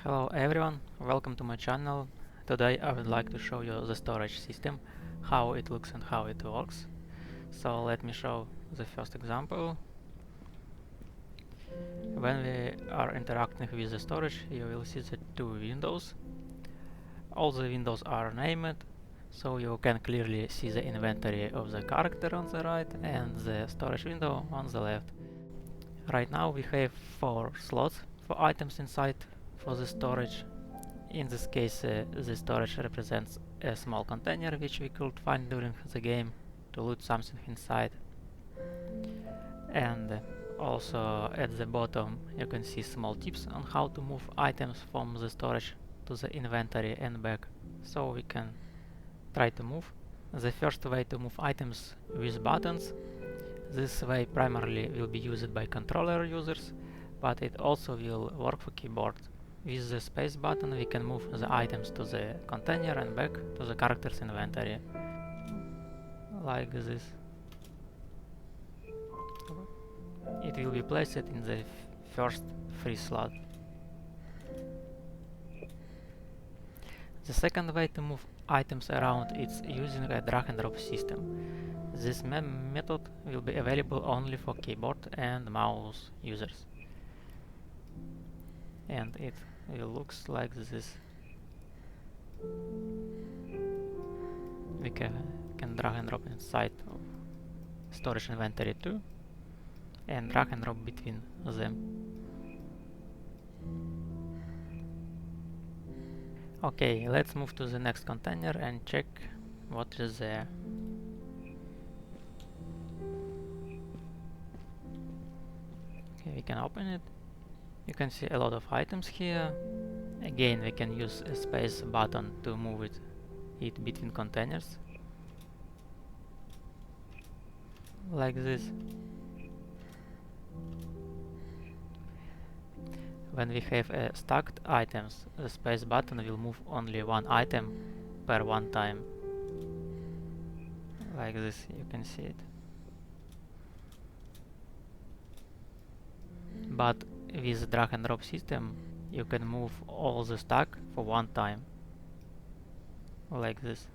Hello everyone, welcome to my channel. Today I would like to show you the storage system, how it looks and how it works. So let me show the first example. When we are interacting with the storage, you will see the two windows. All the windows are named, so you can clearly see the inventory of the character on the right and the storage window on the left. Right now we have 4 slots for items inside for the storage. In this case, the storage represents a small container which we could find during the game to loot something inside. And also at the bottom you can see small tips on how to move items from the storage to the inventory and back. So we can try to move. The first way to move items with buttons. This way primarily will be used by controller users, but it also will work for keyboard. With the space button we can move the items to the container and back to the character's inventory. Like this. It will be placed in the first free slot. The second way to move items around is using a drag and drop system. This method will be available only for keyboard and mouse users. And it will look like this. We can drag and drop inside of storage inventory too, and drag and drop between them. Okay, let's move to the next container and check what is there. Okay, we can open it. You can see a lot of items here. Again, we can use a space button to move it between containers. Like this. When we have stacked items, the space button will move only one item per one time. Like this, you can see it. But with drag and drop system, you can move all the stack for one time. Like this.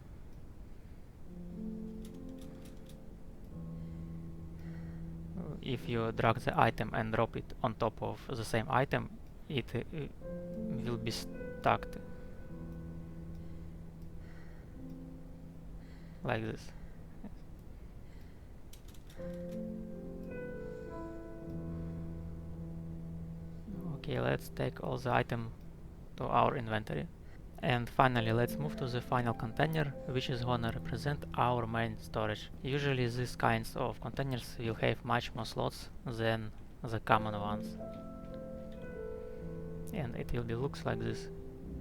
If you drag the item and drop it on top of the same item, it will be stacked. Like this. Okay, let's take all the item to our inventory. And finally, let's move to the final container, which is gonna represent our main storage. Usually these kinds of containers will have much more slots than the common ones. And it will be looks like this,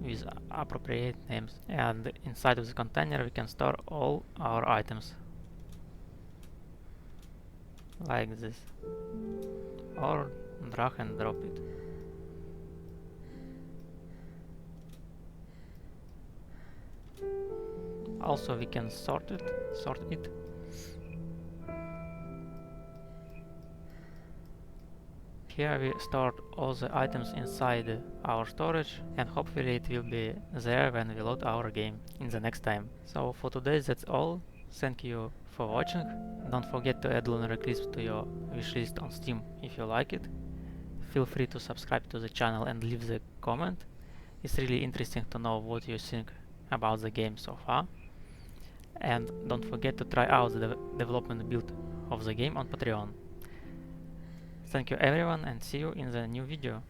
with appropriate names. And inside of the container we can store all our items. Like this. Or drag and drop it. Also we can sort it. Here we stored all the items inside our storage, and hopefully it will be there when we load our game in the next time. So for today that's all. Thank you for watching. Don't forget to add Lunar Eclipse to your wishlist on Steam if you like it. Feel free to subscribe to the channel and leave the comment. It's really interesting to know what you think about the game so far. And don't forget to try out the development build of the game on Patreon. Thank you everyone and see you in the new video.